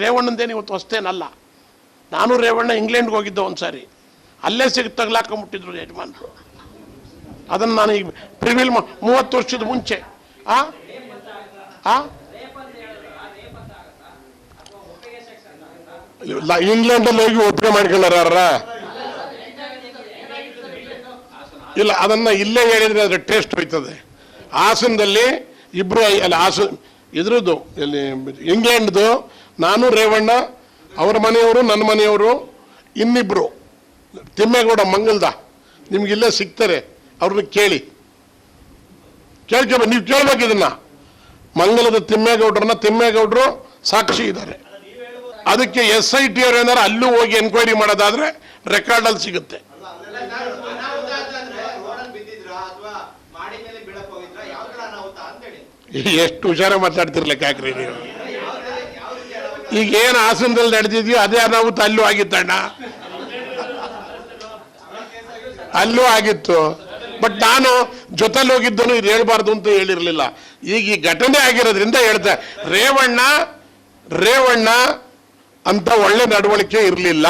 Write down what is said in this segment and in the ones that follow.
ರೇವಣ್ಣಂದೇನು ಇವತ್ತು ಹೊಸ್ತೇನಲ್ಲ. ನಾನು ರೇವಣ್ಣ ಇಂಗ್ಲೆಂಡ್ಗೆ ಹೋಗಿದ್ದೆ ಒಂದು ಸಾರಿ, ಅಲ್ಲೇ ತಗ್ಲಾಕೊಂಬಿಟ್ಟಿದ್ರು ಯಜಮಾನರು. ಅದನ್ನು ನಾನು ಈಗ ಪ್ರಿವಿಲ್ 30 ವರ್ಷದ ಮುಂಚೆ ಇಂಗ್ಲೆಂಡಲ್ಲಿ ಹೋಗಿ ಒಪ್ಪಿಗೆ ಮಾಡ್ಕೊಂಡಾರ. ಇಲ್ಲ, ಅದನ್ನು ಇಲ್ಲೇ ಹೇಳಿದ್ರೆ ಅದ್ರ ಟೇಸ್ಟ್ ಹೋಯ್ತದೆ. ಹಾಸನದಲ್ಲಿ ಇಬ್ರು ಅಲ್ಲಿ ಇದ್ರದ್ದು ಇಲ್ಲಿ ಇಂಗ್ಲೆಂಡ್ದು, ನಾನು ರೇವಣ್ಣ, ಅವ್ರ ಮನೆಯವರು, ನನ್ನ ಮನೆಯವರು, ಇನ್ನಿಬ್ರು ತಿಮ್ಮೇಗೌಡ ಮಂಗಲ್ದ, ನಿಮ್ಗಿಲ್ಲೇ ಸಿಗ್ತಾರೆ, ಅವ್ರನ್ನ ಕೇಳ್ಕೊಬೇಕು. ನೀವು ಕೇಳ್ಬೇಕು ಇದನ್ನ. ಮಂಗಲದ ತಿಮ್ಮೇಗೌಡರು ಸಾಕ್ಷಿ ಇದ್ದಾರೆ. ಅದಕ್ಕೆ SIT ಅವ್ರು ಏನಾರು ಅಲ್ಲೂ ಹೋಗಿ ಎನ್ಕ್ವೈರಿ ಮಾಡೋದಾದ್ರೆ ರೆಕಾರ್ಡಲ್ಲಿ ಸಿಗುತ್ತೆ. ಎಷ್ಟು ಹುಷಾರ ಮಾತಾಡ್ತಿರ್ಲಿಕ್ಕೆ ಯಾಕ್ರಿ ನೀವು? ಈಗ ಏನು ಹಾಸನದಲ್ಲಿ ನಡೆದಿದ್ಯೋ ಅದೇ ಅನಾಹುತ ಅಲ್ಲೂ ಆಗಿತ್ತಣ್ಣ, ಅಲ್ಲೂ ಆಗಿತ್ತು. ಬಟ್ ನಾನು ಜೊತೆಲಿ ಹೋಗಿದ್ದನು ಇದು ಹೇಳ್ಬಾರ್ದು ಅಂತ ಹೇಳಿರ್ಲಿಲ್ಲ. ಈಗ ಈ ಘಟನೆ ಆಗಿರೋದ್ರಿಂದ ಹೇಳ್ದೆ, ರೇವಣ್ಣ ಅಂತ ಒಳ್ಳೆ ನಡವಳಿಕೆ ಇರಲಿಲ್ಲ.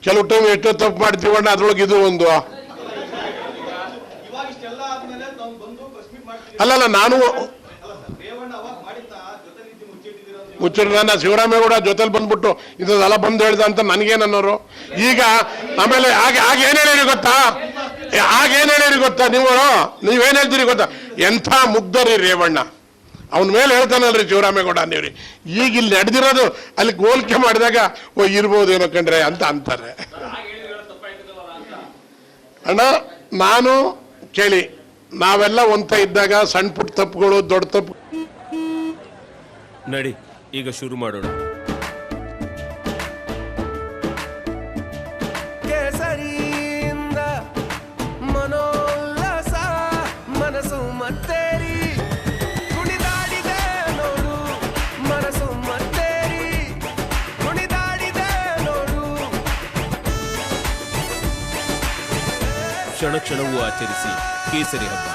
ಕೆಲವು ಟೈಮ್ ಎಷ್ಟೋ ತಪ್ಪು ಮಾಡ್ತೀವಣ್ಣ, ಅದ್ರೊಳಗೆ ಇದು ಒಂದು. ಅಲ್ಲಲ್ಲ, ನಾನು ಮುಚ್ಚಿಡ್ದ ಶಿವರಾಮೇಗೌಡ ಜೊತೆಲಿ ಬಂದ್ಬಿಟ್ಟು ಇದೆಲ್ಲ ಬಂದು ಹೇಳ್ದ ಅಂತ ನನಗೇನನ್ನೋರು. ಈಗ ಆಮೇಲೆ ಆಗ ಏನ್ ಹೇಳಿರಿ ಗೊತ್ತಾ ನೀವೇನ್ ಹೇಳ್ತೀರಿ ಗೊತ್ತಾ? ಎಂಥ ಮುಗ್ಧರಿ ರೇವಣ್ಣ, ಅವನ ಮೇಲೆ ಹೇಳ್ತಾನಲ್ರಿ ಶಿವರಾಮೇಗೌಡ ನೀವ್ರಿ. ಈಗ ಇಲ್ಲಿ ನಡೆದಿರೋದು ಅಲ್ಲಿ ಹೋಲಿಕೆ ಮಾಡಿದಾಗ ಇರ್ಬೋದೇನೋ ಕಂಡ್ರೆ ಅಂತ ಅಂತಾರೆ. ಅಣ್ಣ, ನಾನು ಕೇಳಿ, ನಾವೆಲ್ಲ ಒಂತ ಇದ್ದಾಗ ಸಣ್ಣ ಪುಟ್ಟ ತಪ್ಪುಗಳು, ದೊಡ್ಡ ತಪ್ಪು. ನಡಿ, ಈಗ ಶುರು ಮಾಡೋಣ. ಕೇಸರಿಯಿಂದ ಮನೋಲ್ಲಾಸ ಮನಸ್ಸು ಮತ್ತೇರಿ ಕುಣಿದಾಡಿದೆ ನೋಡು, ಮನಸ್ಸು ಮತ್ತೇರಿ ಕುಣಿದಾಡಿದೆ ನೋಡು. ಕ್ಷಣ ಕ್ಷಣವೂ ಆಚರಿಸಿ ಕೇಸರಿ ಹಬ್ಬ.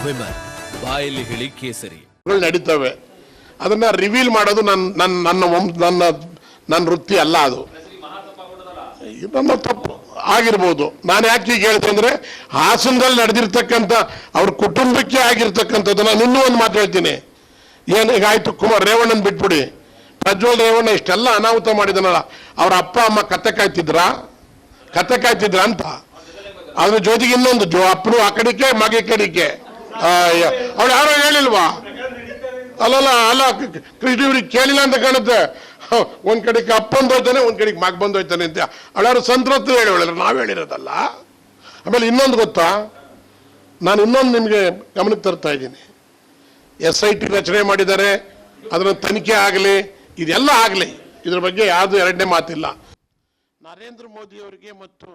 ವಿಮಲ್ ಬಾಯಲ್ಲಿ ಹೇಳಿ ಕೇಸರಿ ನಡೀತವೆ. ಅದನ್ನ ರಿವೀಲ್ ಮಾಡೋದು ನನ್ನ ವೃತ್ತಿ ಅಲ್ಲ. ಅದು ನನ್ನ ತಪ್ಪು ಆಗಿರ್ಬೋದು. ನಾನು ಯಾಕೆ ಈಗ ಹೇಳ್ತೇನೆ ಅಂದ್ರೆ, ಹಾಸನದಲ್ಲಿ ನಡೆದಿರ್ತಕ್ಕಂಥ ಅವ್ರ ಕುಟುಂಬಕ್ಕೆ ಆಗಿರ್ತಕ್ಕಂಥದ್ದು. ನಾನು ಇನ್ನೂ ಒಂದು ಮಾತು ಹೇಳ್ತೀನಿ. ಏನಾಯ್ತು, ರೇವಣ್ಣನ್ ಬಿಟ್ಬಿಡಿ, ಪ್ರಜ್ವಲ್ ರೇವಣ್ಣ ಇಷ್ಟೆಲ್ಲ ಅನಾಹುತ ಮಾಡಿದನಲ್ಲ, ಅವ್ರ ಅಪ್ಪ ಅಮ್ಮ ಕತ್ತೆ ಕಾಯ್ತಿದ್ರ ಅಂತ. ಅದ್ರ ಜೊತೆಗೆ ಇನ್ನೊಂದು ಅಪ್ಪನು ಆ ಕಡೆಗೆ, ಮಗೆ ಕಡೆಗೆ. ಅವಳು ಯಾರೋ ಹೇಳಿಲ್ವಾ? ಅಲ್ಲ ಕೃಷ್ಣ ಇವ್ರಿಗೆ ಕೇಳಿಲ್ಲ ಅಂತ ಕಾಣುತ್ತೆ. ಒಂದ್ ಕಡೆಗೆ ಅಪ್ಪ ಬಂದೋಯ್ತಾನೆ, ಒಂದ್ ಕಡೆಗೆ ಮಗ ಬಂದೋಯ್ತಾನೆ ಅಂತ ಅವಳಾರು ಸಂತೃಪ್ತಿ ಹೇಳಿಲ್ಲ, ನಾವ್ ಹೇಳಿರೋದಲ್ಲ. ಆಮೇಲೆ ಇನ್ನೊಂದು ಗೊತ್ತಾ, ನಾನು ಇನ್ನೊಂದು ನಿಮ್ಗೆ ಗಮನಕ್ಕೆ ತರ್ತಾ ಇದ್ದೀನಿ. SIT ರಚನೆ ಮಾಡಿದ್ದಾರೆ, ಅದನ್ನ ತನಿಖೆ ಆಗಲಿ, ಇದೆಲ್ಲ ಆಗಲಿ, ಇದ್ರ ಬಗ್ಗೆ ಯಾವುದು ಎರಡನೇ ಮಾತಿಲ್ಲ. ನರೇಂದ್ರ ಮೋದಿ ಅವರಿಗೆ ಮತ್ತು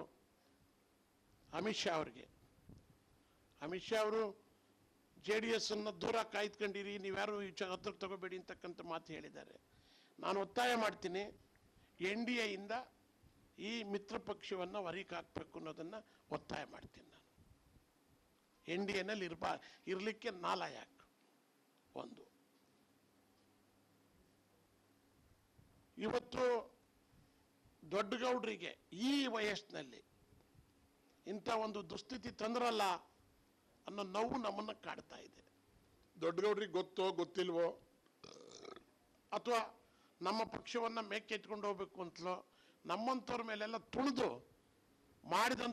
ಅಮಿತ್ ಶಾ ಅವರು JDS ಅನ್ನು ದೂರ ಕಾಯ್ದುಕೊಂಡಿರಿ, ನೀವ್ಯಾರು ಹತ್ರಕ್ಕೆ ತಗೋಬೇಡಿ ಅಂತಕ್ಕಂಥ ಮಾತು ಹೇಳಿದ್ದಾರೆ. ನಾನು ಒತ್ತಾಯ ಮಾಡ್ತೀನಿ, NDA ಇಂದ ಈ ಮಿತ್ರ ಪಕ್ಷವನ್ನು ಹೊರಗೆ ಹಾಕಬೇಕು ಅನ್ನೋದನ್ನ ಒತ್ತಾಯ ಮಾಡ್ತೀನಿ. ನಾನು NDAನಲ್ಲಿ ಇರಲಿಕ್ಕೆ ನಾಲಾಯಕ್. ಒಂದು, ಇವತ್ತು ದೊಡ್ಡಗೌಡರಿಗೆ ಈ ವಯಸ್ಸಿನಲ್ಲಿ ಇಂಥ ಒಂದು ದುಸ್ಥಿತಿ ತಂದ್ರಲ್ಲ ಅನ್ನೋ ನೋವು ನಮ್ಮನ್ನ ಕಾಡ್ತಾ ಇದೆ. ದೊಡ್ಡಗೌಡ್ರಿಗೆ ಗೊತ್ತೋ ಗೊತ್ತಿಲ್ವೋ, ಅಥವಾ ನಮ್ಮ ಪಕ್ಷವನ್ನ ಮೇಕೆತ್ಕೊಂಡು ಹೋಗ್ಬೇಕು ಅಂತಲೋ, ನಮ್ಮಂಥವ್ರ ಮೇಲೆಲ್ಲ ತುಳಿದು ಮಾಡಿದಂಥ